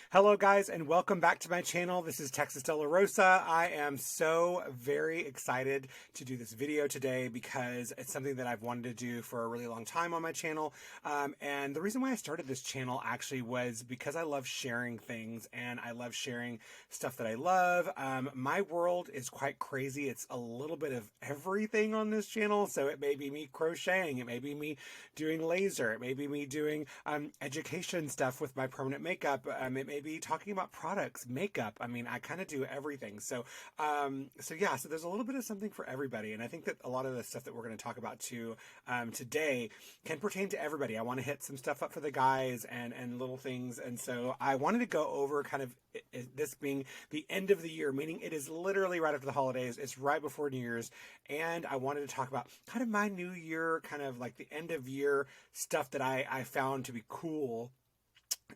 Hello guys and welcome back to my channel. This is Texas De La Rosa. I am so very excited to do this video today because it's something that I've wanted to do for a really long time on my channel. And the reason why I started this channel actually was because I love sharing things and I love sharing stuff that I love. My world is quite crazy. It's a little bit of everything on this channel. So it may be me crocheting, it may be me doing laser, it may be me doing education stuff with my permanent makeup. It may be talking about products, makeup. I mean, I kind of do everything. So there's a little bit of something for everybody. And I think that a lot of the stuff that we're going to talk about too today can pertain to everybody. I want to hit some stuff up for the guys and little things. And so I wanted to go over kind of this being the end of the year, meaning it is literally right after the holidays. It's right before New Year's. And I wanted to talk about kind of my new year, kind of like the end of year stuff that I found to be cool.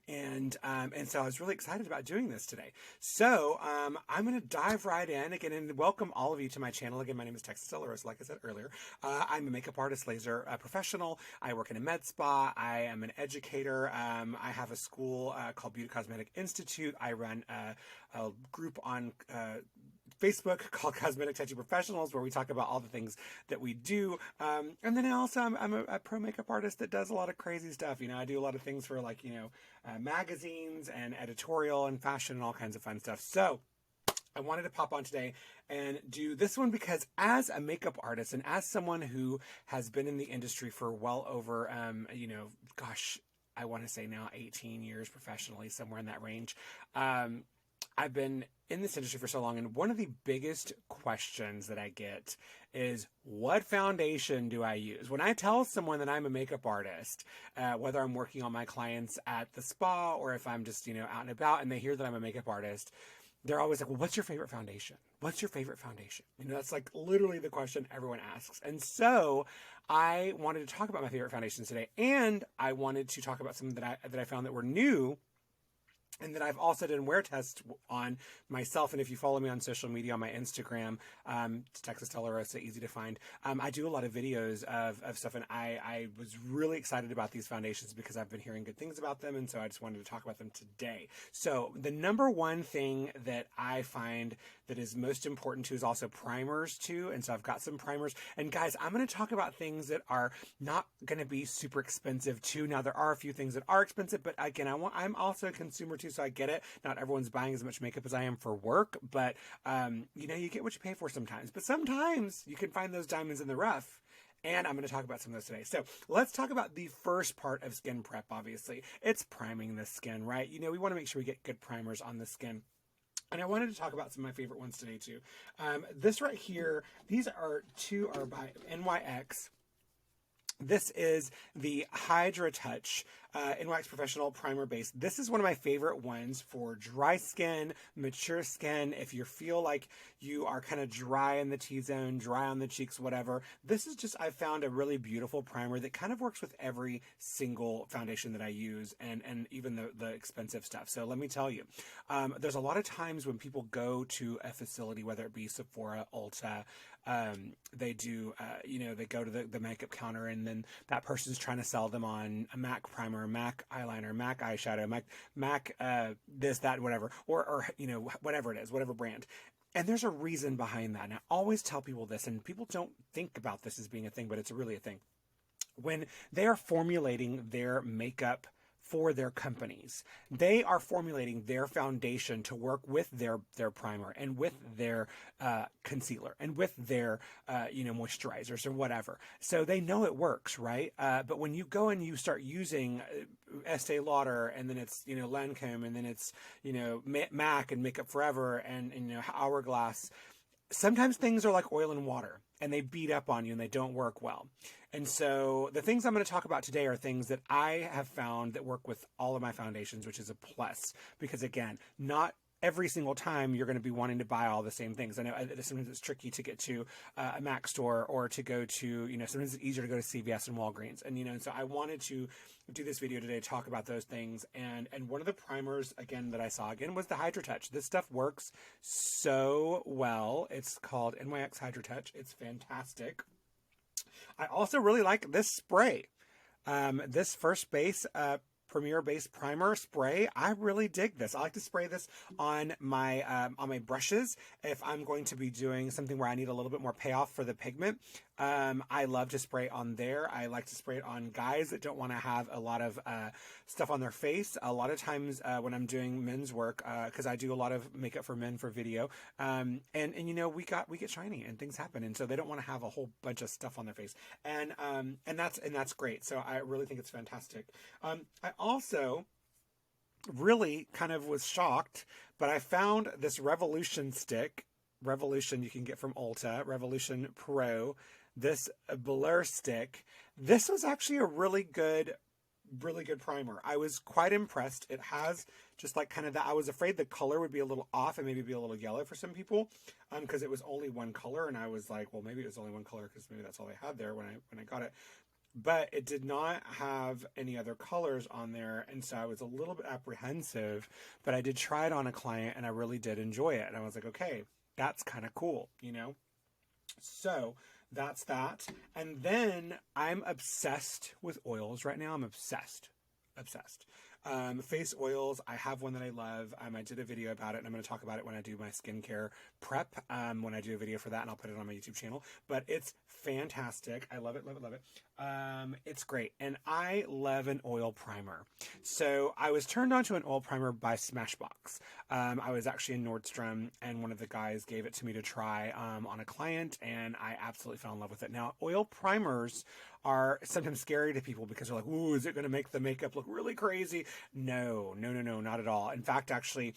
And so I was really excited about doing this today. So I'm going to dive right in again and welcome all of you to my channel. Again, my name is Texas De La Rosa, like I said earlier. I'm a makeup artist, laser professional. I work in a med spa. I am an educator. I have a school called Beauty Cosmetic Institute. I run a group on Facebook called Cosmetic Tattoo Professionals, where we talk about all the things that we do. And then also I'm a pro makeup artist that does a lot of crazy stuff. You know, I do a lot of things for magazines and editorial and fashion and all kinds of fun stuff. So I wanted to pop on today and do this one because as a makeup artist and as someone who has been in the industry for well over, I want to say now 18 years professionally, somewhere in that range. I've been in this industry for so long, and one of the biggest questions that I get is, what foundation do I use? When I tell someone that I'm a makeup artist, whether I'm working on my clients at the spa or if I'm just, out and about and they hear that I'm a makeup artist, they're always like, well, what's your favorite foundation? What's your favorite foundation? That's like literally the question everyone asks. And so I wanted to talk about my favorite foundations today, and I wanted to talk about some that I found that were new and that I've also done wear tests on myself. And if you follow me on social media, on my Instagram, it's Texas De La Rosa, easy to find. I do a lot of videos of stuff, and I was really excited about these foundations because I've been hearing good things about them, and so I just wanted to talk about them today. So the number one thing that I find that is most important too is also primers too, and so I've got some primers. And guys, I'm going to talk about things that are not going to be super expensive too. Now there are a few things that are expensive, but again, I'm also a consumer too, so I get it. Not everyone's buying as much makeup as I am for work, but you get what you pay for sometimes. But sometimes you can find those diamonds in the rough. And I'm going to talk about some of those today. So let's talk about the first part of skin prep, obviously. It's priming the skin, right? We want to make sure we get good primers on the skin. And I wanted to talk about some of my favorite ones today too. This right here, these are by NYX. This is the Hydra Touch NYX Professional Primer Base. This is one of my favorite ones for dry skin, mature skin. If you feel like you are kind of dry in the T-zone, dry on the cheeks, whatever. This is just, I found a really beautiful primer that kind of works with every single foundation that I use and even the expensive stuff. So let me tell you, there's a lot of times when people go to a facility, whether it be Sephora, Ulta, they do, they go to the makeup counter and then that person's trying to sell them on a MAC primer, MAC eyeliner, MAC eyeshadow, MAC this, that, whatever, or whatever it is, whatever brand. And there's a reason behind that. And I always tell people this, and people don't think about this as being a thing, but it's really a thing. When they are formulating their makeup for their companies, they are formulating their foundation to work with their primer and with their concealer and with their moisturizers or whatever. So they know it works, right? But when you go and you start using Estee Lauder, and then it's Lancome, and then it's MAC and Makeup Forever and Hourglass, sometimes things are like oil and water and they beat up on you and they don't work well. And so the things I'm going to talk about today are things that I have found that work with all of my foundations, which is a plus, because again, not every single time you're going to be wanting to buy all the same things. I know sometimes it's tricky to get to a MAC store or to go to, sometimes it's easier to go to CVS and Walgreens. And, so I wanted to do this video today to talk about those things. And one of the primers, again, that I saw again was the Hydra Touch. This stuff works so well. It's called NYX Hydra Touch. It's fantastic. I also really like this spray. This First Base Premier Base Primer Spray. I really dig this. I like to spray this on my brushes if I'm going to be doing something where I need a little bit more payoff for the pigment. I love to spray on there. I like to spray it on guys that don't want to have a lot of stuff on their face. A lot of times when I'm doing men's work, because I do a lot of makeup for men for video, and you know, we get shiny and things happen, and so they don't want to have a whole bunch of stuff on their face, and that's great. So I really think it's fantastic. I also really kind of was shocked, but I found this Revolution stick. Revolution you can get from Ulta, Revolution Pro, this Blur stick. This was actually a really good primer. I was quite impressed. It has just like kind of that. I was afraid the color would be a little off and maybe be a little yellow for some people, because it was only one color, and I was like, well, maybe it was only one color because maybe that's all they had there when I got it. But it did not have any other colors on there, and so I was a little bit apprehensive, but I did try it on a client, and I really did enjoy it, and I was like, okay, that's kind of cool, you know? So that's that. And then I'm obsessed with oils right now. I'm obsessed. Face oils. I have one that I love. I did a video about it, and I'm going to talk about it when I do my skincare prep, when I do a video for that, and I'll put it on my YouTube channel. But it's fantastic. I love it, love it, love it. It's great. And I love an oil primer. So I was turned on to an oil primer by Smashbox. I was actually in Nordstrom, and one of the guys gave it to me to try on a client, and I absolutely fell in love with it. Now, oil primers are sometimes scary to people because they're like, ooh, is it going to make the makeup look really crazy? No, not at all. In fact, actually,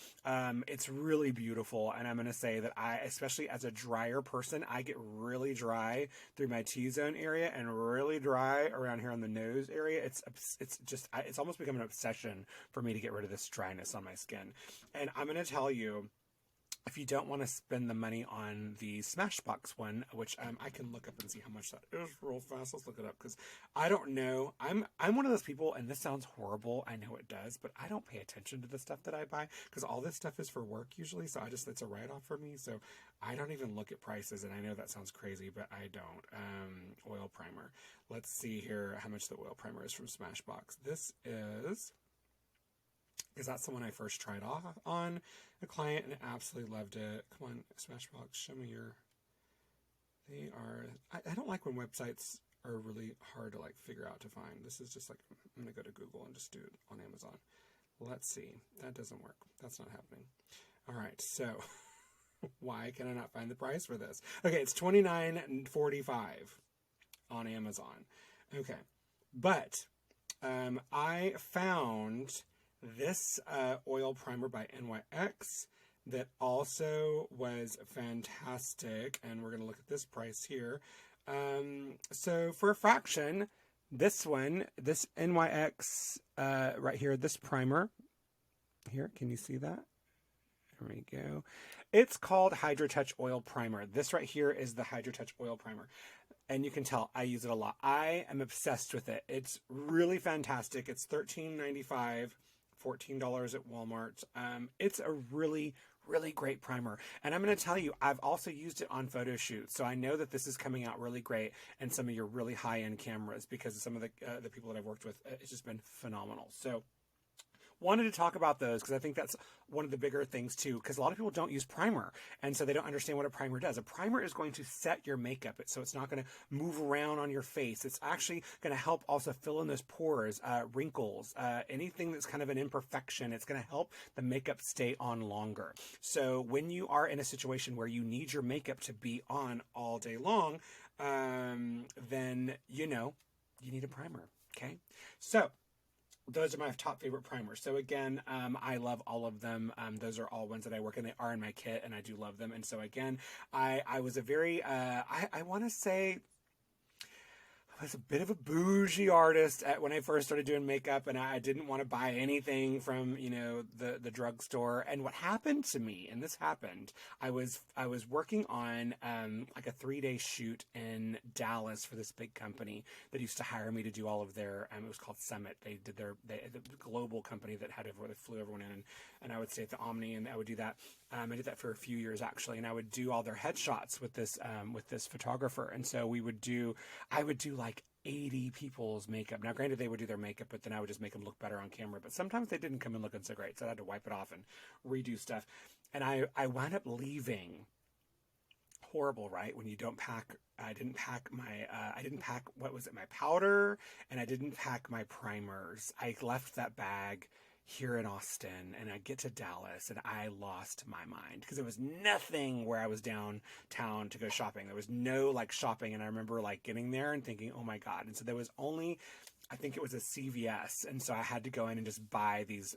it's really beautiful. And I'm going to say that especially as a drier person, I get really dry through my T-zone area and really dry around here on the nose area. It's almost become an obsession for me to get rid of this dryness on my skin. And I'm going to tell you, if you don't want to spend the money on the Smashbox one, which I can look up and see how much that is real fast. Let's look it up, because I don't know. I'm one of those people, and this sounds horrible. I know it does, but I don't pay attention to the stuff that I buy, because all this stuff is for work usually. So it's a write-off for me. So I don't even look at prices, and I know that sounds crazy, but I don't. Oil primer. Let's see here how much the oil primer is from Smashbox. This is, because that's the one I first tried off on a client and absolutely loved it. Come on, Smashbox, show me your... They are... I don't like when websites are really hard to like figure out to find. This is just like, I'm going to go to Google and just do it on Amazon. Let's see. That doesn't work. That's not happening. All right, so why can I not find the price for this? Okay, it's $29.45 on Amazon. Okay, but I found this oil primer by NYX that also was fantastic, and we're going to look at this price here. So for a fraction, this NYX right here, this primer here, can you see that? There we go. It's called Hydro Touch Oil Primer. This right here is the Hydro Touch Oil Primer. And you can tell I use it a lot. I am obsessed with it. It's really fantastic. It's $13.95. $14 at Walmart. It's a really great primer. And I'm going to tell you, I've also used it on photo shoots. So I know that this is coming out really great in some of your really high-end cameras, because some of the people that I've worked with, it's just been phenomenal. So wanted to talk about those because I think that's one of the bigger things too, because a lot of people don't use primer, and so they don't understand what a primer does. A primer is going to set your makeup, so it's not going to move around on your face. It's actually going to help also fill in those pores, wrinkles, anything that's kind of an imperfection. It's going to help the makeup stay on longer. So when you are in a situation where you need your makeup to be on all day long, then you need a primer. Okay, so those are my top favorite primers. So again, I love all of them. Those are all ones that I work in. They are in my kit, and I do love them. And so again, I was a very, I want to say, I was a bit of a bougie artist when I first started doing makeup, and I didn't want to buy anything from, the drugstore. And what happened to me, and this happened, I was working on like a 3-day shoot in Dallas for this big company that used to hire me to do all of their, it was called Summit. They did the global company that had everyone, they flew everyone in, and I would stay at the Omni, and I would do that. I did that for a few years actually, and I would do all their headshots with this photographer. And so I would do like 80 people's makeup. Now, granted, they would do their makeup, but then I would just make them look better on camera. But sometimes they didn't come in looking so great, so I had to wipe it off and redo stuff. And I wound up leaving. Horrible, right? When you don't pack, I didn't pack, what was it, my powder, and I didn't pack my primers. I left that bag here in Austin, and I get to Dallas, and I lost my mind because there was nothing where I was downtown to go shopping. There was no like shopping, and I remember like getting there and thinking, oh my God. And so there was only, I think it was a CVS, and so I had to go in and just buy these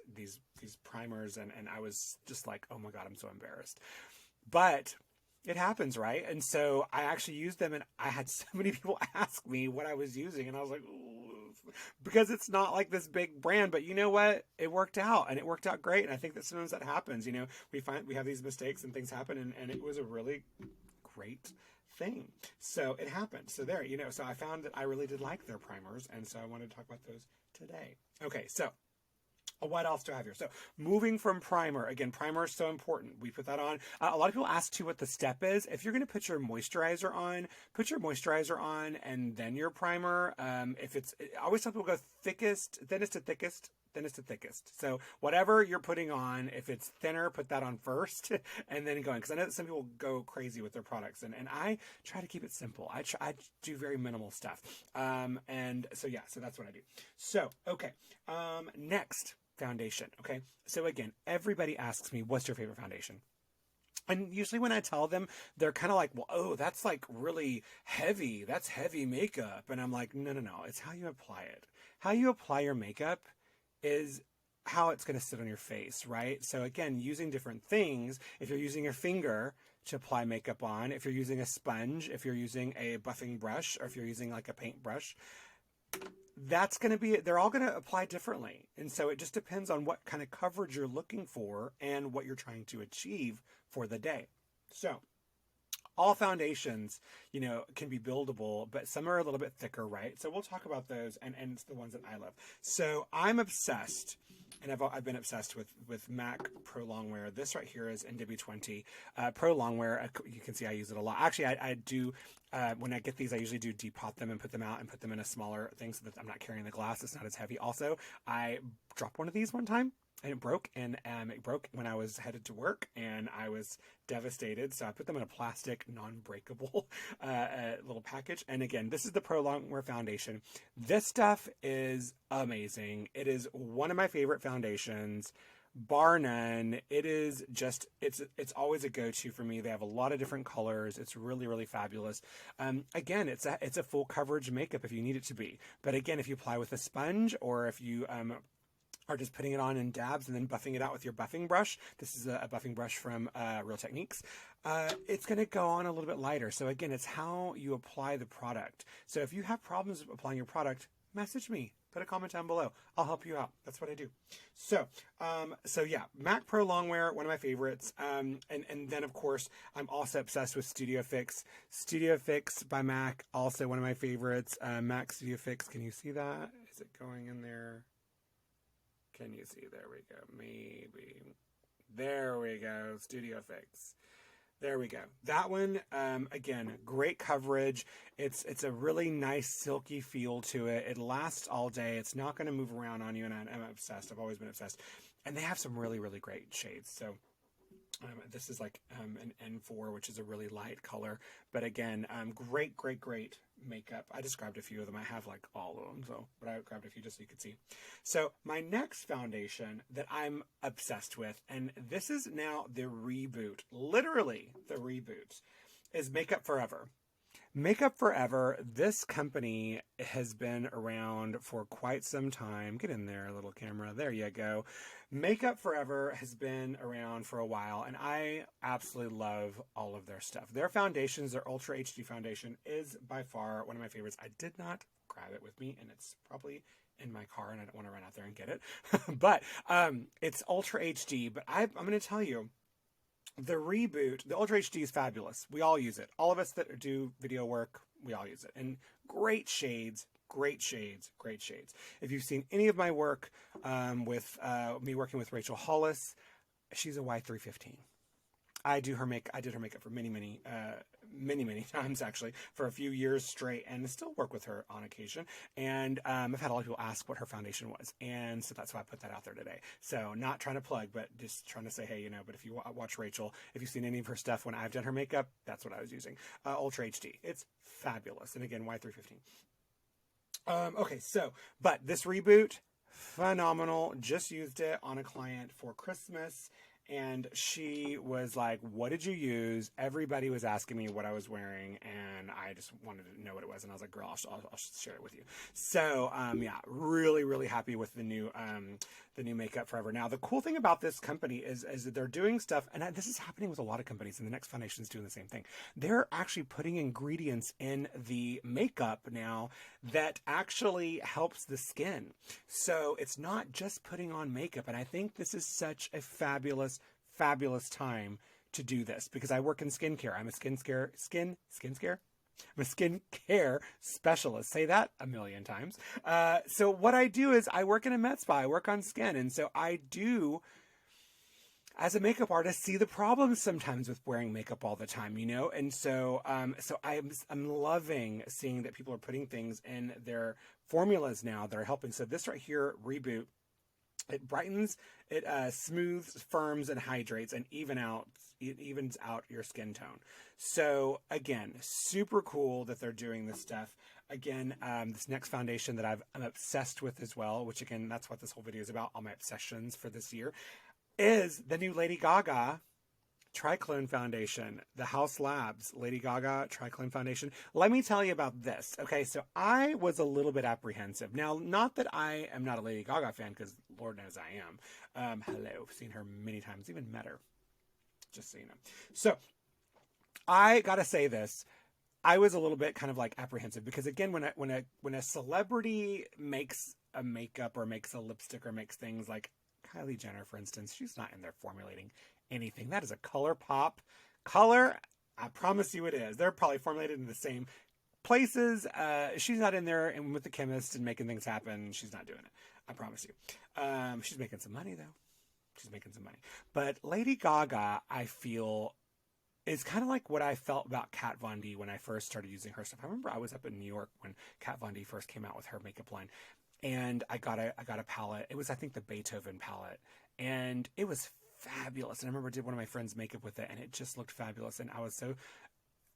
primers, and I was just like, oh my God, I'm so embarrassed. But it happens, right? And so I actually used them, and I had so many people ask me what I was using, and I was like, ooh, because it's not like this big brand, but you know what? It worked out, and it worked out great. And I think that sometimes that happens, you know, we have these mistakes and things happen, and it was a really great thing. So it happened. So there, you know, so I found that I really did like their primers, and so I wanted to talk about those today. Okay, so what else do I have here? So moving from primer, again, primer is so important. We put that on. A lot of people ask too what the step is. If you're going to put your moisturizer on, put your moisturizer on and then your primer. I always tell people go thinnest to thickest. So whatever you're putting on, if it's thinner, put that on first and then going. Because I know that some people go crazy with their products, and I try to keep it simple. I do very minimal stuff. And so yeah, so that's what I do. So, okay. Next, foundation. Okay. So again, everybody asks me, what's your favorite foundation? And usually when I tell them, they're kind of like, well, oh, that's like really heavy. That's heavy makeup. And I'm like, no. It's how you apply it. How you apply your makeup is how it's going to sit on your face, right? So again, using different things. If you're using your finger to apply makeup on, if you're using a sponge, if you're using a buffing brush, or if you're using like a paintbrush, that's going to be, they're all going to apply differently. And so it just depends on what kind of coverage you're looking for and what you're trying to achieve for the day. So all foundations, you know, can be buildable, but some are a little bit thicker, right? So we'll talk about those, and it's the ones that I love. So I'm obsessed, and I've been obsessed with MAC Pro Longwear. This right here is NW20 Pro Longwear. You can see I use it a lot. Actually, I do, when I get these, I usually do depot them and put them out and put them in a smaller thing so that I'm not carrying the glass. It's not as heavy. Also, I dropped one of these one time, and it broke, and it broke when I was headed to work, and I was devastated. So I put them in a plastic, non-breakable little package. And again, this is the Pro Longwear foundation. This stuff is amazing. It is one of my favorite foundations, bar none. It is just, it's always a go-to for me. They have a lot of different colors. It's really, really fabulous. Again, it's a full coverage makeup if you need it to be. But again, if you apply with a sponge, or if you are just putting it on in dabs and then buffing it out with your buffing brush. This is a buffing brush from Real Techniques. It's going to go on a little bit lighter. So again, it's how you apply the product. So if you have problems applying your product, message me. Put a comment down below. I'll help you out. That's what I do. So yeah, MAC Pro Longwear, one of my favorites. And then of course, I'm also obsessed with Studio Fix. Studio Fix by MAC, also one of my favorites. MAC Studio Fix. Can you see that? Is it going in there? Can you see? There we go. Maybe. There we go. Studio Fix. There we go. That one, again, great coverage. It's a really nice silky feel to it. It lasts all day. It's not going to move around on you, and I'm obsessed. I've always been obsessed. And they have some really, really great shades. So this is like an N4, which is a really light color. But again, great makeup. I just grabbed a few of them. I have like all of them, but I grabbed a few just so you could see. So my next foundation that I'm obsessed with, and this is now the reboot, literally the reboot, is Makeup Forever. Makeup Forever, this company has been around for quite some time. Get in there, little camera. There you go. Makeup Forever has been around for a while, and I absolutely love all of their stuff. Their foundations, their Ultra HD foundation, is by far one of my favorites. I did not grab it with me, and it's probably in my car, and I don't want to run out there and get it. But it's Ultra HD, but I'm going to tell you, the reboot, the Ultra HD is fabulous. We all use it. All of us that do video work, we all use it. And great shades, great shades, great shades. If you've seen any of my work with me working with Rachel Hollis, she's a Y315. I did her makeup for many times, actually, for a few years straight, and still work with her on occasion. And I've had a lot of people ask what her foundation was, and so that's why I put that out there today. So not trying to plug, but just trying to say, hey, you know, but if you watch Rachel, if you've seen any of her stuff when I've done her makeup, that's what I was using. Ultra HD. It's fabulous. And again, Y315. Okay, so, but this reboot, phenomenal. Just used it on a client for Christmas, and she was like, what did you use? Everybody was asking me what I was wearing, and I just wanted to know what it was, and I was like, girl, I'll share it with you. So, yeah, really happy with the new Makeup Forever. Now, the cool thing about this company is that they're doing stuff, and this is happening with a lot of companies, and the next foundation is doing the same thing. They're actually putting ingredients in the makeup now that actually helps the skin. So it's not just putting on makeup, and I think this is such a fabulous time to do this, because I work in skincare. I'm a skincare specialist. Say that a million times. So what I do is I work in a med spa. I work on skin. And so I do, as a makeup artist, see the problems sometimes with wearing makeup all the time, you know? And so, I'm loving seeing that people are putting things in their formulas now that are helping. So this right here, Reboot, it brightens, it smooths, firms, and hydrates, and evens out your skin tone. So again, super cool that they're doing this stuff. Again, this next foundation that I'm obsessed with as well, which again, that's what this whole video is about, all my obsessions for this year, is the new Lady Gaga Triclone Foundation, the House Labs Lady Gaga Triclone Foundation. Let me tell you about this. Okay, so I was a little bit apprehensive. Now, not that I am not a Lady Gaga fan, because Lord knows I am. Hello, I've seen her many times, even met her, just so you know. So I gotta say this. I was a little bit kind of like apprehensive, because again, when a celebrity makes a makeup or makes a lipstick or makes things like Kylie Jenner, for instance, she's not in there formulating anything. That is a color pop. Color, I promise you it is. They're probably formulated in the same places. She's not in there and with the chemist and making things happen. She's not doing it. I promise you. She's making some money, though. She's making some money. But Lady Gaga, I feel, is kind of like what I felt about Kat Von D when I first started using her stuff. I remember I was up in New York when Kat Von D first came out with her makeup line, and I got a palette. It was, I think, the Beethoven palette, and it was fabulous. And I remember I did one of my friends' makeup with it, and it just looked fabulous. And I was so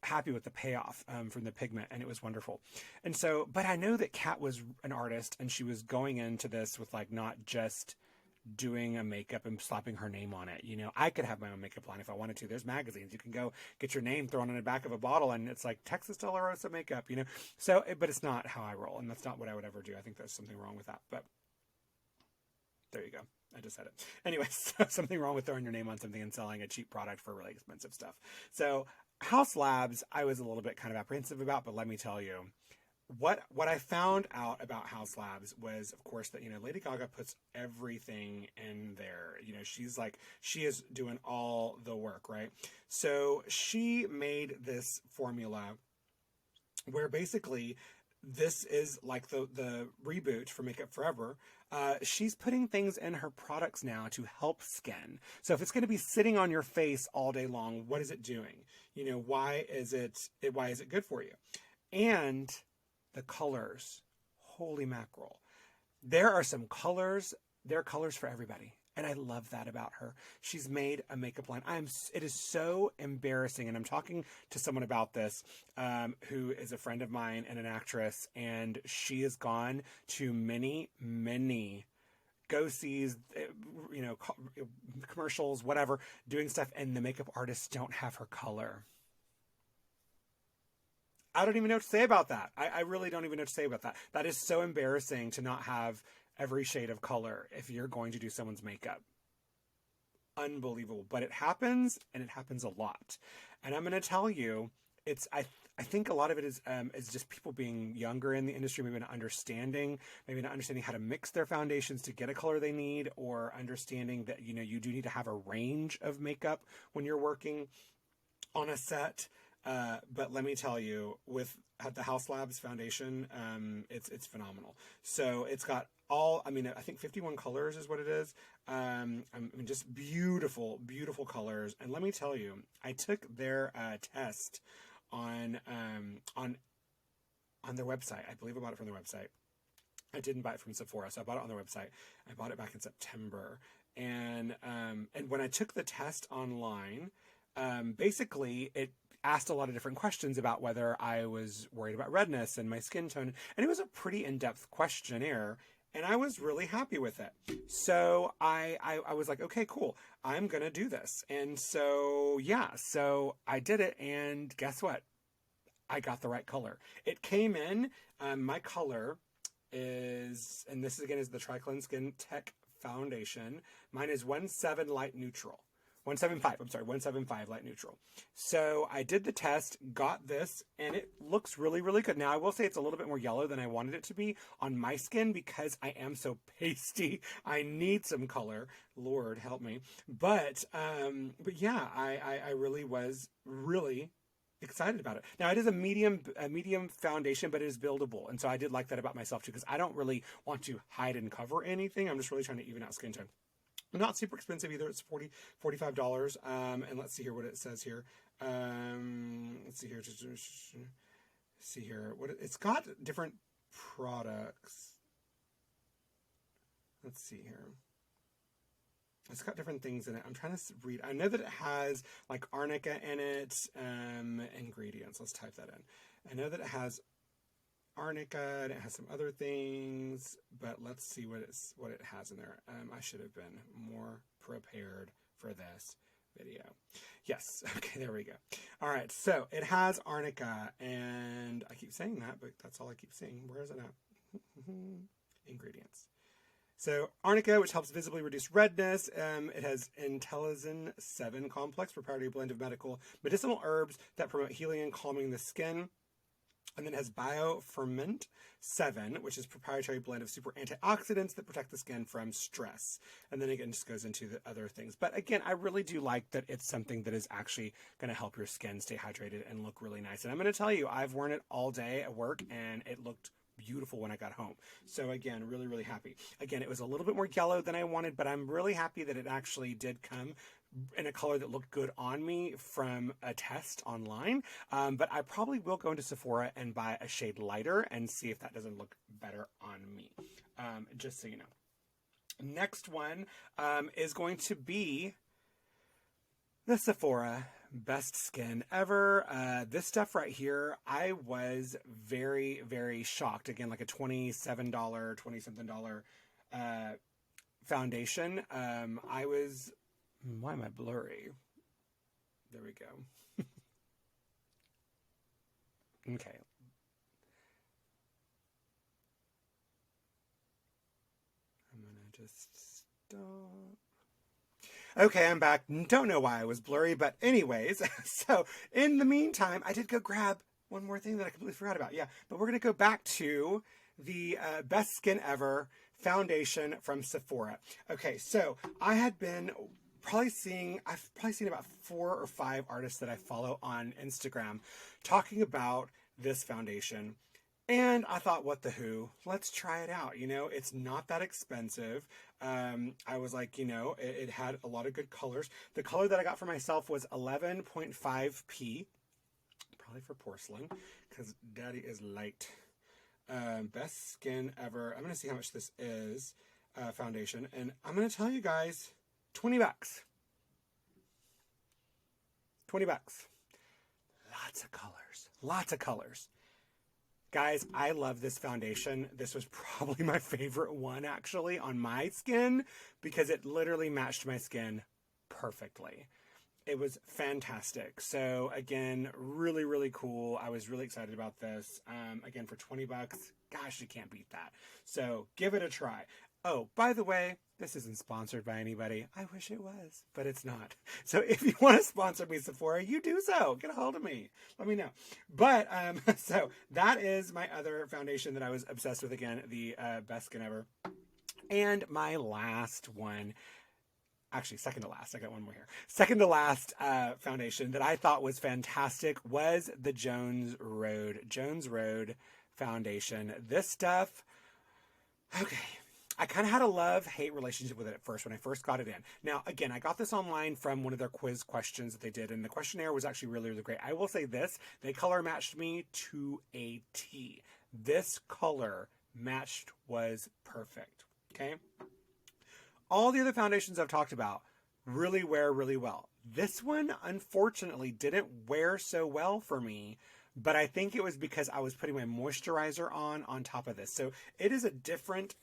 happy with the payoff from the pigment, and it was wonderful. And so, but I know that Kat was an artist, and she was going into this with like not just doing a makeup and slapping her name on it. You know, I could have my own makeup line if I wanted to. There's magazines. You can go get your name thrown on the back of a bottle, and it's like Texas De La Rosa makeup, you know? So, but it's not how I roll, and that's not what I would ever do. I think there's something wrong with that, but there you go. I just said it. Anyway, so something wrong with throwing your name on something and selling a cheap product for really expensive stuff. So House Labs, I was a little bit kind of apprehensive about, but let me tell you, what I found out about House Labs was, of course, that, you know, Lady Gaga puts everything in there. You know, she is doing all the work, right? So she made this formula where basically this is like the reboot for Makeup Forever. She's putting things in her products now to help skin. So if it's going to be sitting on your face all day long, what is it doing? You know, why is it good for you? And the colors, holy mackerel. There are some colors, there are colors for everybody. And I love that about her. She's made a makeup line. It is so embarrassing. And I'm talking to someone about this, who is a friend of mine and an actress. And she has gone to many go-sees, you know, commercials, whatever, doing stuff. And the makeup artists don't have her color. I don't even know what to say about that. I really don't even know what to say about that. That is so embarrassing to not have every shade of color if you're going to do someone's makeup. Unbelievable. But it happens, and it happens a lot. And I'm going to tell you, I think a lot of it is just people being younger in the industry, maybe not understanding how to mix their foundations to get a color they need, or understanding that, you know, you do need to have a range of makeup when you're working on a set. But let me tell you, with the House Labs foundation, it's phenomenal. So it's got all, I mean, I think 51 colors is what it is. I mean, just beautiful, beautiful colors. And let me tell you, I took their test on their website. I believe I bought it from their website. I didn't buy it from Sephora, so I bought it on their website. I bought it back in September. And when I took the test online, basically it asked a lot of different questions about whether I was worried about redness and my skin tone. And it was a pretty in-depth questionnaire, and I was really happy with it. So I was like, okay, cool. I'm going to do this. And so, yeah, so I did it, and guess what? I got the right color. It came in, my color is, and this again is the Triclone Skin Tech Foundation. Mine is 17 Light Neutral. 175, I'm sorry, 175 Light Neutral. So I did the test, got this, and it looks really, really good. Now, I will say it's a little bit more yellow than I wanted it to be on my skin because I am so pasty. I need some color. Lord, help me. But yeah, I really was really excited about it. Now, it is a medium foundation, but it is buildable. And so I did like that about myself too, because I don't really want to hide and cover anything. I'm just really trying to even out skin tone. Not super expensive either. It's $45. And let's see here what it says here. Let's see here. See here. It's got different products. Let's see here. It's got different things in it. I'm trying to read. I know that it has like arnica in it. Ingredients. Let's type that in. I know that it has arnica and it has some other things, but let's see what it has in there. I should have been more prepared for this video. Yes. Okay, there we go. All right. So it has arnica, and I keep saying that, but that's all I keep saying. Where is it at? Ingredients. So arnica, which helps visibly reduce redness. It has Intellizin 7 complex, proprietary blend of medicinal herbs that promote healing and calming the skin. And then it has Bioferment 7, which is a proprietary blend of super antioxidants that protect the skin from stress. And then again, just goes into the other things. But again, I really do like that it's something that is actually going to help your skin stay hydrated and look really nice. And I'm going to tell you, I've worn it all day at work, and it looked beautiful when I got home. So again, really, really happy. Again, it was a little bit more yellow than I wanted, but I'm really happy that it actually did come in a color that looked good on me from a test online. But I probably will go into Sephora and buy a shade lighter and see if that doesn't look better on me. Just so you know. Next one is going to be the Sephora Best Skin Ever. This stuff right here, I was very, very shocked. Again, like a $27, $20-something foundation. I was... Why am I blurry? There we go. Okay. I'm going to just stop. Okay, I'm back. Don't know why I was blurry, but anyways, so in the meantime, I did go grab one more thing that I completely forgot about. Yeah, but we're going to go back to the Best Skin Ever foundation from Sephora. Okay, so I've probably seen about 4 or 5 artists that I follow on Instagram talking about this foundation. And I thought, what the who? Let's try it out. You know, it's not that expensive. I was like, you know, it had a lot of good colors. The color that I got for myself was 11.5p, probably for porcelain, because daddy is light. Best Skin Ever. I'm going to see how much this is, foundation. And I'm going to tell you guys, $20. $20. Lots of colors. Lots of colors. Guys, I love this foundation. This was probably my favorite one, actually, on my skin, because it literally matched my skin perfectly. It was fantastic. So, again, really, really cool. I was really excited about this. Again, for $20, gosh, you can't beat that. So, give it a try. Oh, by the way, this isn't sponsored by anybody. I wish it was, but it's not. So if you want to sponsor me, Sephora, you do so. Get a hold of me. Let me know. But, so that is my other foundation that I was obsessed with. Again, the Best Skin Ever. And my last one, actually second to last, I got one more here. Second to last foundation that I thought was fantastic was the Jones Road foundation. This stuff, okay. I kind of had a love-hate relationship with it at first when I first got it in. Now, again, I got this online from one of their quiz questions that they did, and the questionnaire was actually really, really great. I will say this, they color matched me to a T. This color matched was perfect, okay? All the other foundations I've talked about really wear really well. This one, unfortunately, didn't wear so well for me, but I think it was because I was putting my moisturizer on top of this. So it is a different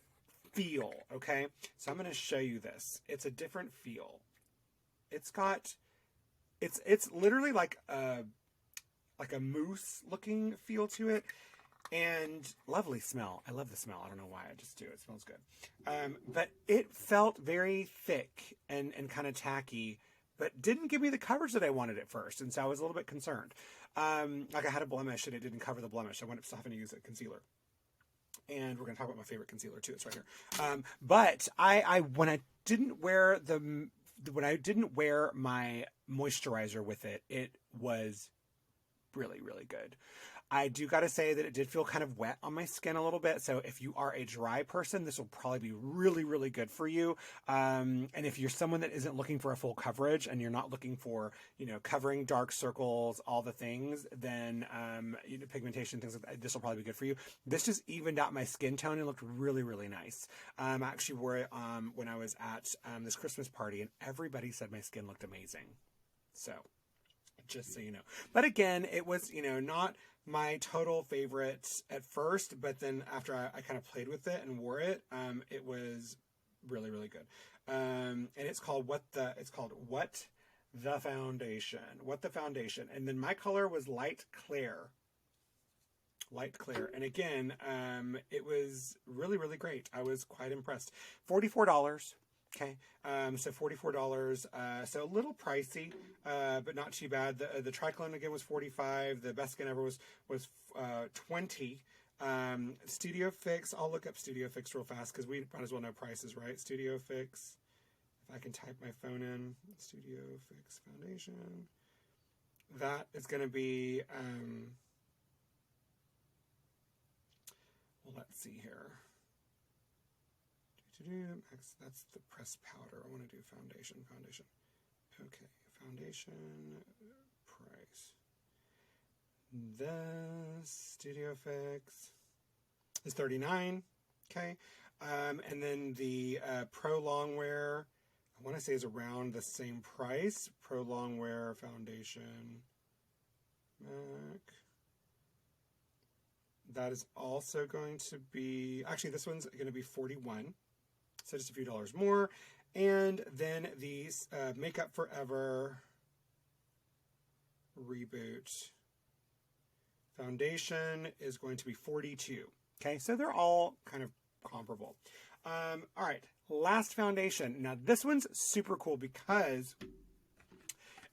feel, okay? So I'm going to show you this. It's a different feel. It's got, it's literally like a mousse looking feel to it. And lovely smell. I love the smell. I don't know why. I just do. It smells good. But it felt very thick and kind of tacky, but didn't give me the coverage that I wanted at first. And so I was a little bit concerned. Like I had a blemish and it didn't cover the blemish. I went up to having to use a concealer. And we're going to talk about my favorite concealer too. It's right here. But when I didn't wear my moisturizer with it, it was really, really good. I do got to say that it did feel kind of wet on my skin a little bit. So if you are a dry person, this will probably be really, really good for you. And if you're someone that isn't looking for a full coverage and you're not looking for, covering dark circles, all the things, then, pigmentation, things like that, this will probably be good for you. This just evened out my skin tone and looked really, really nice. I actually wore it, when I was at, this Christmas party, and everybody said my skin looked amazing. So just so you know. But again, it was, not my total favorite at first, but then after I kind of played with it and wore it, it was really, really good. And it's called What the Foundation. What the Foundation. And then my color was Light Clear. And again, it was really, really great. I was quite impressed. $44. Okay. So $44. So a little pricey, but not too bad. The Triclone again was $45. The Best Skin Ever was $20. Studio Fix. I'll look up Studio Fix real fast because we might as well know prices, right? Studio Fix. If I can type my phone in, Studio Fix Foundation. That is going to be, well, let's see here. That's the pressed powder. I want to do foundation. Okay, foundation price. The Studio Fix is $39. Okay, and then the Pro Longwear, I want to say is around the same price. Pro Longwear foundation, MAC. That is also going to be, actually this one's going to be $41. So just a few dollars more. And then these Makeup Forever Reboot foundation is going to be $42. Okay, so they're all kind of comparable. All right, last foundation. Now this one's super cool because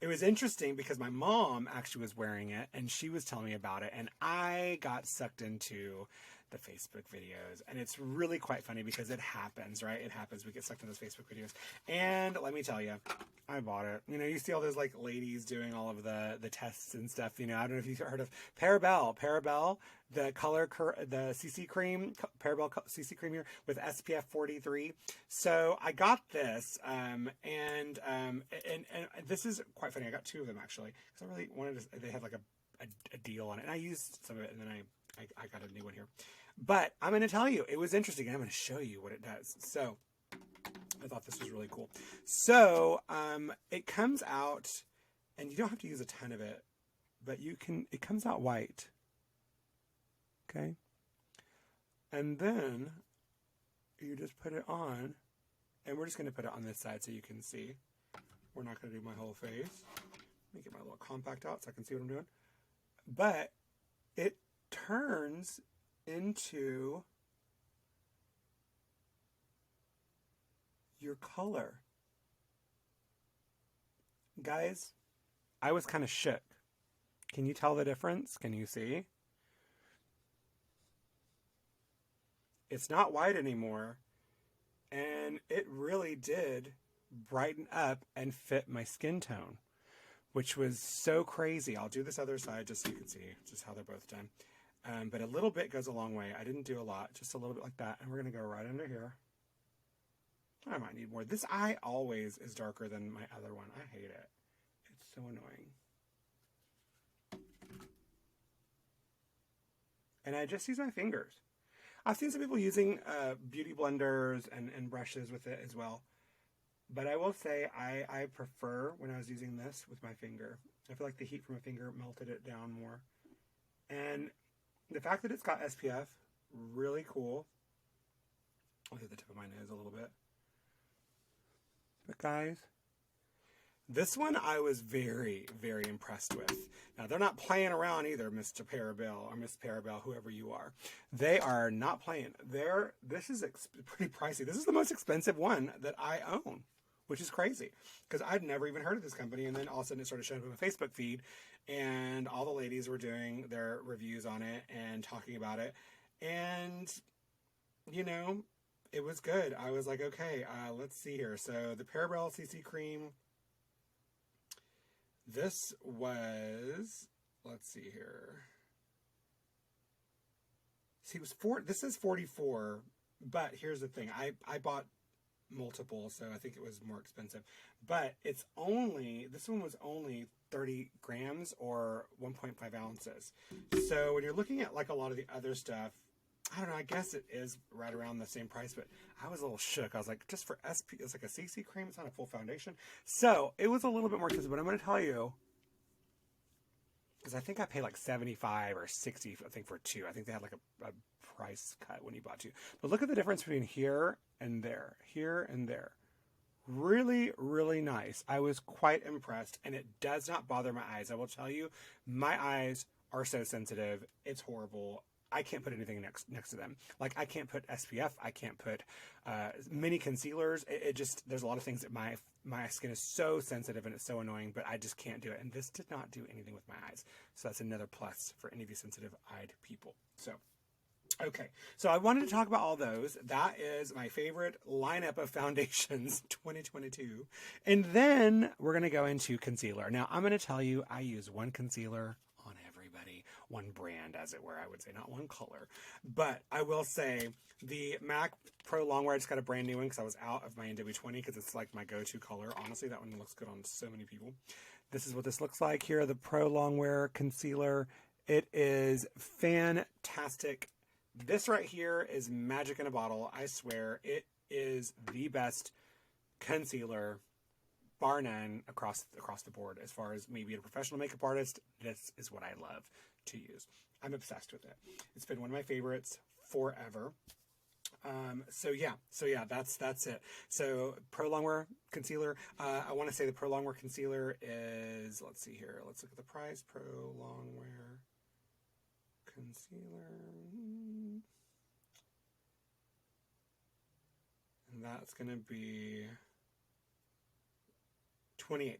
it was interesting because my mom actually was wearing it and she was telling me about it, and I got sucked into the Facebook videos, and it's really quite funny because it happens, right? It happens. We get sucked into those Facebook videos, and let me tell you, I bought it. You see all those like ladies doing all of the tests and stuff. I don't know if you've heard of Parabelle, the the CC cream, Parabelle CC cream here with SPF 43. So I got this, and this is quite funny. I got two of them actually because I really wanted to. They had like a deal on it, and I used some of it, and then I got a new one here. But I'm going to tell you, it was interesting, and I'm going to show you what it does. So I thought this was really cool. So it comes out, and you don't have to use a ton of it, but it comes out white. Okay? And then you just put it on, and we're just going to put it on this side so you can see. We're not going to do my whole face. Let me get my little compact out so I can see what I'm doing. But it turns into your color. Guys, I was kind of shook. Can you tell the difference? Can you see? It's not white anymore, and it really did brighten up and fit my skin tone, which was so crazy. I'll do this other side just so you can see just how they're both done. But a little bit goes a long way. I didn't do a lot, just a little bit like that. And we're going to go right under here. I might need more. This eye always is darker than my other one. I hate it. It's so annoying. And I just use my fingers. I've seen some people using beauty blenders and brushes with it as well. But I will say I prefer when I was using this with my finger. I feel like the heat from a finger melted it down more. And the fact that it's got SPF, really cool. I'll hit the tip of my nose a little bit. But guys, this one I was very, very impressed with. Now, they're not playing around either, Mr. Parabelle or Miss Parabelle, whoever you are. They are not playing. This is pretty pricey. This is the most expensive one that I own, which is crazy because I'd never even heard of this company. And then all of a sudden it started showing up in my Facebook feed and all the ladies were doing their reviews on it and talking about it. And, you know, it was good. I was like, okay, let's see here. So the Parabelle CC Cream. This was, let's see here. See, this is 44, but here's the thing. I bought multiple, so I think it was more expensive. But this one was only 30 grams or 1.5 ounces. So when you're looking at like a lot of the other stuff, I don't know, I guess it is right around the same price, but I was a little shook. I was like, just for SP, it's like a CC cream, it's not a full foundation. So it was a little bit more expensive, but I'm going to tell you, because I think I paid like 75 or 60, I think for two. I think they had like a price cut when you bought two. But look at the difference between here and there, here and there. Really, really nice. I was quite impressed, and it does not bother my eyes. I will tell you, my eyes are so sensitive. It's horrible. I can't put anything next to them. Like, I can't put SPF. I can't put mini concealers. It just, there's a lot of things that my skin is so sensitive and it's so annoying, but I just can't do it. And this did not do anything with my eyes. So that's another plus for any of you sensitive-eyed people. So, okay. So I wanted to talk about all those. That is my favorite lineup of foundations 2022. And then we're going to go into concealer. Now, I'm going to tell you, I use one concealer on everybody. One brand, as it were, I would say, not one color. But I will say the MAC Pro Longwear, I just got a brand new one because I was out of my NW20 because it's like my go-to color. Honestly, that one looks good on so many people. This is what this looks like here, the Pro Longwear Concealer. It is fantastic. This right here is magic in a bottle. I swear, it is the best concealer, bar none, across the board. As far as me being a professional makeup artist, this is what I love to use. I'm obsessed with it. It's been one of my favorites forever. So yeah, that's it. So Pro Longwear Concealer. I want to say the Pro Longwear Concealer is, let's see here. Let's look at the price. Pro Longwear Concealer. And that's going to be $28.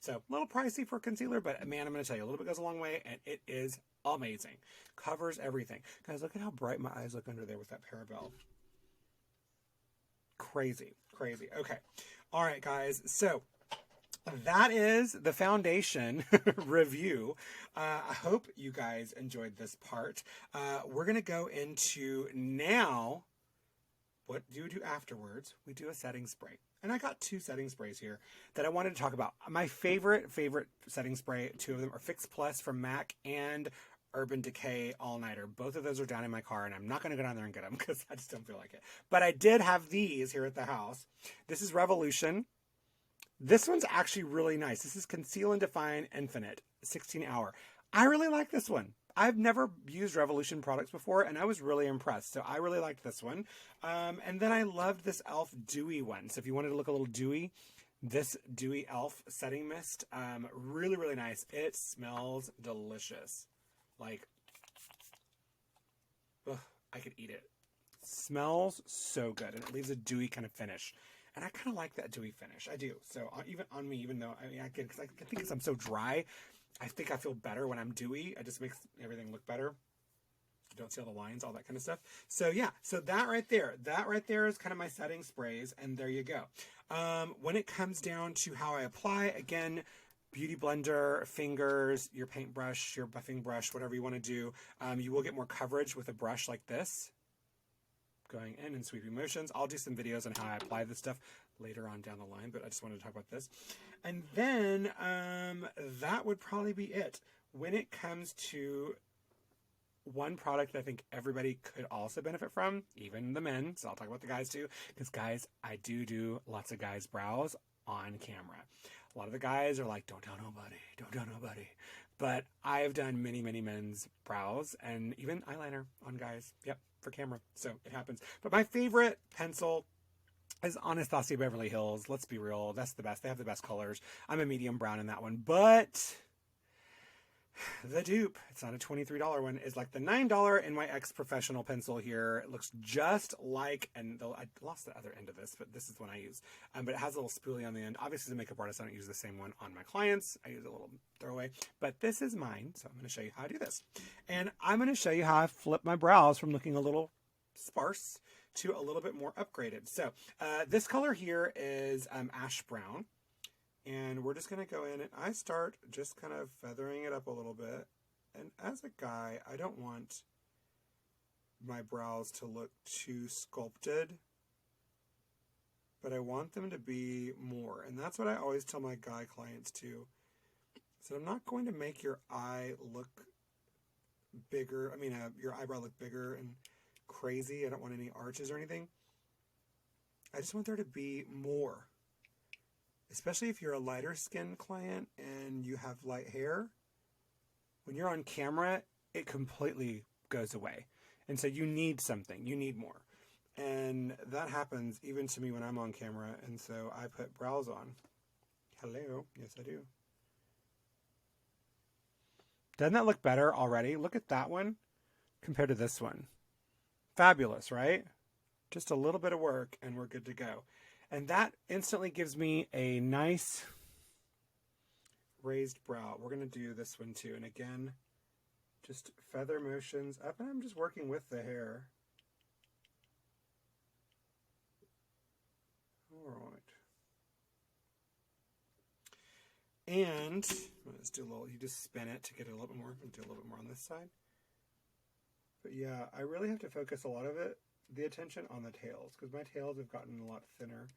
So a little pricey for concealer, but man, I'm going to tell you, a little bit goes a long way, and it is amazing. Covers everything. Guys, look at how bright my eyes look under there with that Parabelle. Crazy, crazy. Okay. All right, guys. So that is the foundation review. I hope you guys enjoyed this part. We're going to go into now, what do we do afterwards? We do a setting spray. And I got two setting sprays here that I wanted to talk about. My favorite setting spray, two of them are Fix Plus from MAC and Urban Decay All Nighter. Both of those are down in my car, and I'm not going to go down there and get them because I just don't feel like it. But I did have these here at the house. This is Revolution. This one's actually really nice. This is Conceal and Define Infinite 16 Hour. I really like this one. I've never used Revolution products before, and I was really impressed. So I really liked this one. And then I loved this e.l.f. Dewy one. So if you wanted to look a little dewy, this Dewy e.l.f. Setting Mist, really, really nice. It smells delicious. Like, ugh, I could eat it. Smells so good, and it leaves a dewy kind of finish. And I kind of like that dewy finish. I do. So even on me, even though, I mean, I think because I'm so dry, I think I feel better when I'm dewy. It just makes everything look better. You don't see all the lines, all that kind of stuff. So yeah, so that right there is kind of my setting sprays, and there you go. When it comes down to how I apply, again, beauty blender, fingers, your paintbrush, your buffing brush, whatever you want to do. You will get more coverage with a brush like this. going in and sweeping motions. I'll do some videos on how I apply this stuff later on down the line, but I just wanted to talk about this. And then that would probably be it. When it comes to one product that I think everybody could also benefit from, even the men, so I'll talk about the guys too, because guys, I do lots of guys' brows on camera. A lot of the guys are like, don't tell nobody, don't tell nobody. But I've done many, many men's brows and even eyeliner on guys. Yep, for camera. So it happens. But my favorite pencil is Anastasia Beverly Hills. Let's be real. That's the best. They have the best colors. I'm a medium brown in that one. But the dupe, it's not a $23 one, is like the $9 NYX Professional pencil here. It looks just like, and I lost the other end of this, but this is one I use. But it has a little spoolie on the end. Obviously, as a makeup artist, I don't use the same one on my clients. I use a little throwaway, but this is mine. So I'm going to show you how I do this. And I'm going to show you how I flip my brows from looking a little sparse to a little bit more upgraded. So this color here is ash brown. And we're just going to go in and I start just kind of feathering it up a little bit. And as a guy, I don't want my brows to look too sculpted, but I want them to be more. And that's what I always tell my guy clients too. So I'm not going to make your eye look bigger. I mean, your eyebrow look bigger and crazy. I don't want any arches or anything. I just want there to be more. Especially if you're a lighter skin client and you have light hair, when you're on camera, it completely goes away. And so you need something, you need more. And that happens even to me when I'm on camera. And so I put brows on. Hello, yes I do. Doesn't that look better already? Look at that one compared to this one. Fabulous, right? Just a little bit of work and we're good to go. And that instantly gives me a nice raised brow. We're going to do this one too. And again, just feather motions up. And I'm just working with the hair. All right. And let's do a little, you just spin it to get it a little bit more. I'm going to do a little bit more on this side. But yeah, I really have to focus a lot of the attention on the tails, because my tails have gotten a lot thinner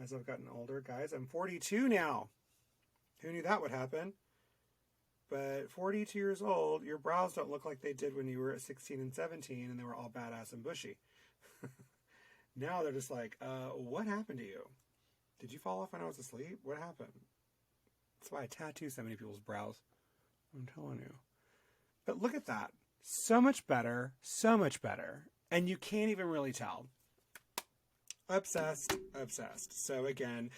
as I've gotten older. Guys, I'm 42 now. Who knew that would happen? But 42 years old, your brows don't look like they did when you were at 16 and 17 and they were all badass and bushy. Now they're just like, what happened to you? Did you fall off when I was asleep? What happened? That's why I tattoo so many people's brows. I'm telling you. But look at that. So much better. So much better. And you can't even really tell. Obsessed, obsessed. So again,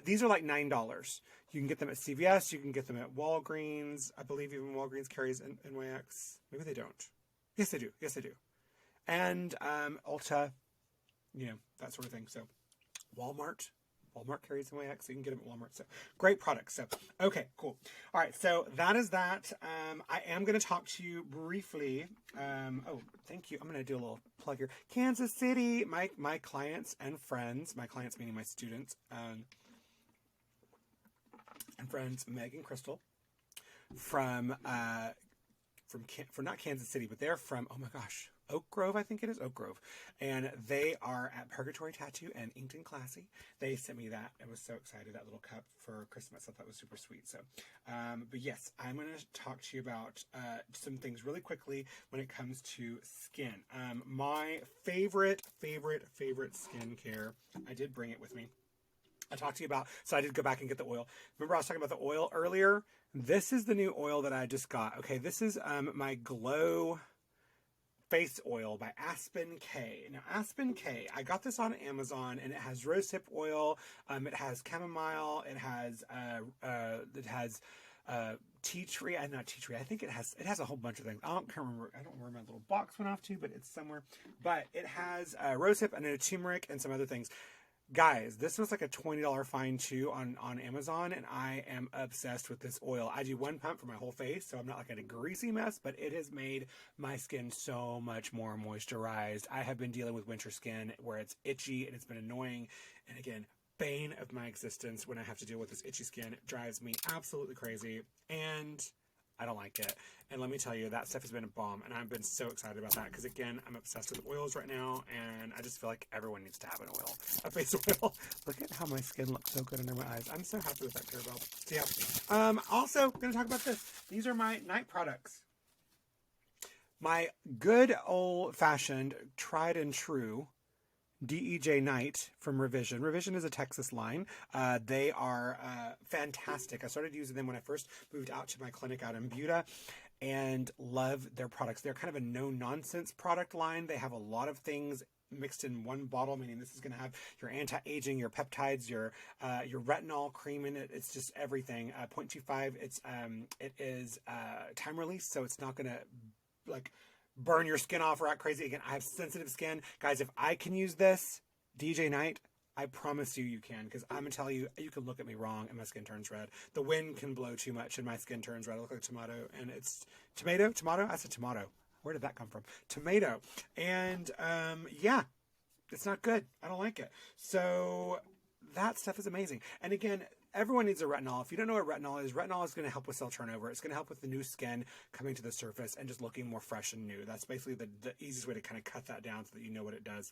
these are like $9. You can get them at CVS. You can get them at Walgreens. I believe even Walgreens carries NYX. Maybe they don't. Yes, they do. Yes, they do. And Ulta, you know, that sort of thing. So Walmart carries NYX, so you can get them at Walmart. So great products. So, okay, cool. All right, so that is that. I am going to talk to you briefly. Oh, thank you. I'm going to do a little plug here. Kansas City, my clients and friends, my clients meaning my students, and friends, Meg and Crystal, from not Kansas City, but they're from, oh my gosh, Oak Grove, I think it is, Oak Grove. And they are at Purgatory Tattoo and Inked and Classy. They sent me that. I was so excited, that little cup for Christmas. I thought it was super sweet. So, but yes, I'm going to talk to you about some things really quickly when it comes to skin. My favorite skincare, I did bring it with me. I talked to you about, so I did go back and get the oil. Remember I was talking about the oil earlier? This is the new oil that I just got. Okay, this is my Glow face oil by Aspen K. Now Aspen K, I got this on Amazon, and it has rosehip oil, it has chamomile, it has tea tree, not tea tree, I think it has a whole bunch of things. I don't remember where my little box went off to, but it's somewhere. But it has rosehip and a turmeric and some other things. Guys, this was like a $20 find too on Amazon, and I am obsessed with this oil. I do one pump for my whole face, so I'm not like a greasy mess, but it has made my skin so much more moisturized. I have been dealing with winter skin where it's itchy and it's been annoying, and again, bane of my existence when I have to deal with this itchy skin. It drives me absolutely crazy, and I don't like it. And let me tell you, that stuff has been a bomb, and I've been so excited about that because, again, I'm obsessed with oils right now, and I just feel like everyone needs to have an oil, a face oil. Look at how my skin looks so good under my eyes. I'm so happy with that Clarabelle. So, yeah. Also, going to talk about this. These are my night products. My good old-fashioned, tried and true DEJ Night from Revision. Revision is a Texas line. They are fantastic. I started using them when I first moved out to my clinic out in Buda, and love their products. They're kind of a no-nonsense product line. They have a lot of things mixed in one bottle, meaning this is going to have your anti-aging, your peptides, your retinol cream in it. It's just everything. 0.25. It is time release, so it's not going to like burn your skin off or act crazy. Again, I have sensitive skin. Guys, if I can use this DJ Night, I promise you can, because I'm going to tell you, you can look at me wrong and my skin turns red. The wind can blow too much and my skin turns red. I look like tomato, and it's tomato? I said tomato. Where did that come from? Tomato. And yeah, it's not good. I don't like it. So that stuff is amazing. And again, everyone needs a retinol. If you don't know what retinol is going to help with cell turnover. It's going to help with the new skin coming to the surface and just looking more fresh and new. That's basically the easiest way to kind of cut that down so that you know what it does.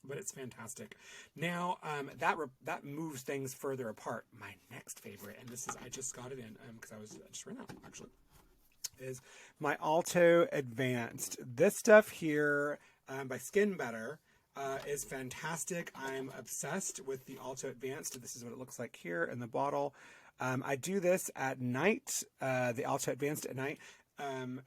But it's fantastic. Now, that moves things further apart. My next favorite, and this is, I just got it in because I just ran out, actually, is my Alto Advanced. This stuff here by Skin Better is fantastic. I'm obsessed with the Alto Advanced. This is what it looks like here in the bottle. I do this at night, the Alto Advanced at night.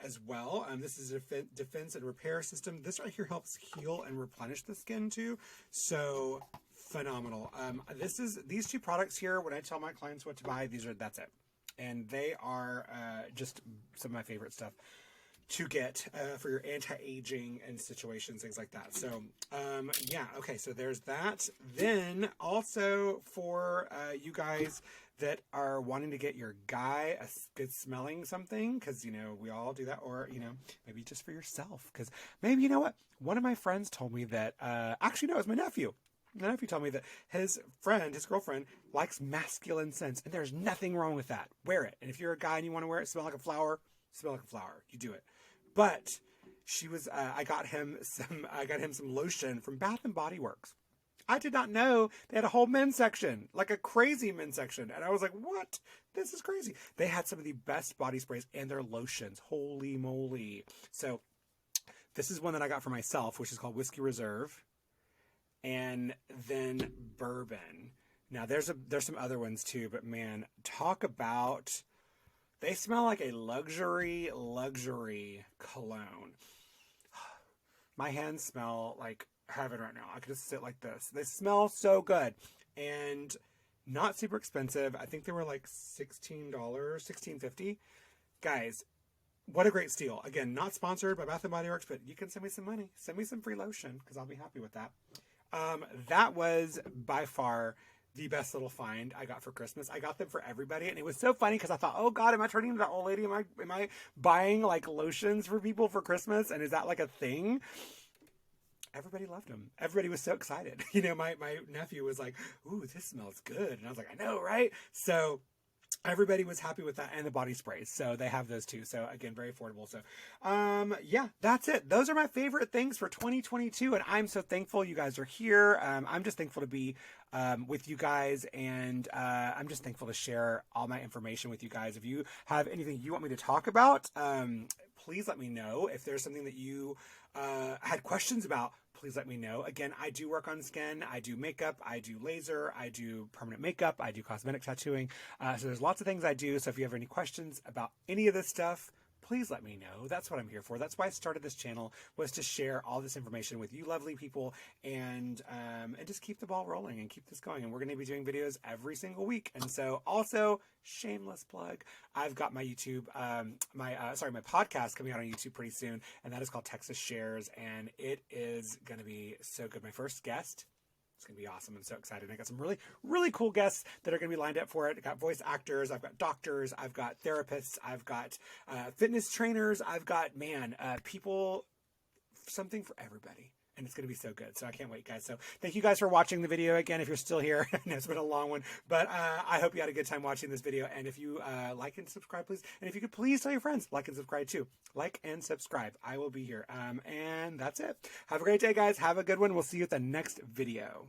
As well. This is a defense and repair system. This right here helps heal and replenish the skin too. So phenomenal. These two products here, when I tell my clients what to buy, that's it. And they are just some of my favorite stuff to get for your anti-aging and situations, things like that. So yeah, okay, so there's that. Then also for you guys that are wanting to get your guy a good smelling something, because, you know, we all do that, or, you know, maybe just for yourself, because maybe, you know what, one of my friends told me that, actually, no, it was my nephew. My nephew told me that his girlfriend, likes masculine scents, and there's nothing wrong with that. Wear it. And if you're a guy and you want to wear it, smell like a flower, you do it. But I got him some lotion from Bath and Body Works. I did not know they had a whole men's section, like a crazy men's section. And I was like, what? This is crazy. They had some of the best body sprays and their lotions. Holy moly. So this is one that I got for myself, which is called Whiskey Reserve. And then Bourbon. Now there's some other ones too, but man, talk about, they smell like a luxury cologne. My hands smell like heaven right now. I could just sit like this. They smell so good and not super expensive. I think they were like $16.50. Guys, what a great steal. Again, not sponsored by Bath & Body Works, but you can send me some money. Send me some free lotion because I'll be happy with that. That was by far the best little find I got for Christmas. I got them for everybody, and it was so funny because I thought, oh God, am I turning into that old lady? Am I buying like lotions for people for Christmas? And is that like a thing? Everybody loved them. Everybody was so excited. You know, my nephew was like, ooh, this smells good. And I was like, I know, right? So everybody was happy with that, and the body sprays. So they have those too. So again, very affordable. So yeah, that's it. Those are my favorite things for 2022. And I'm so thankful you guys are here. I'm just thankful to be with you guys, and I'm just thankful to share all my information with you guys. If you have anything you want me to talk about, please let me know. If there's something that you had questions about, please let me know. Again, I do work on skin. I do makeup. I do laser. I do permanent makeup. I do cosmetic tattooing. So there's lots of things I do. So if you have any questions about any of this stuff, please let me know. That's what I'm here for. That's why I started this channel, was to share all this information with you lovely people, and just keep the ball rolling and keep this going. And we're going to be doing videos every single week. And so also, shameless plug, I've got my YouTube, my podcast coming out on YouTube pretty soon, and that is called Texas Shares, and it is going to be so good. My first guest, it's going to be awesome. I'm so excited. I got some really, really cool guests that are going to be lined up for it. I got voice actors. I've got doctors. I've got therapists. I've got fitness trainers. I've got, people, something for everybody. and it's going to be so good. So I can't wait, guys. So thank you guys for watching the video again. If you're still here, I know it's been a long one, but I hope you had a good time watching this video. And if you like and subscribe, please. And if you could please tell your friends, like and subscribe too. Like and subscribe. I will be here. And that's it. Have a great day, guys. Have a good one. We'll see you at the next video.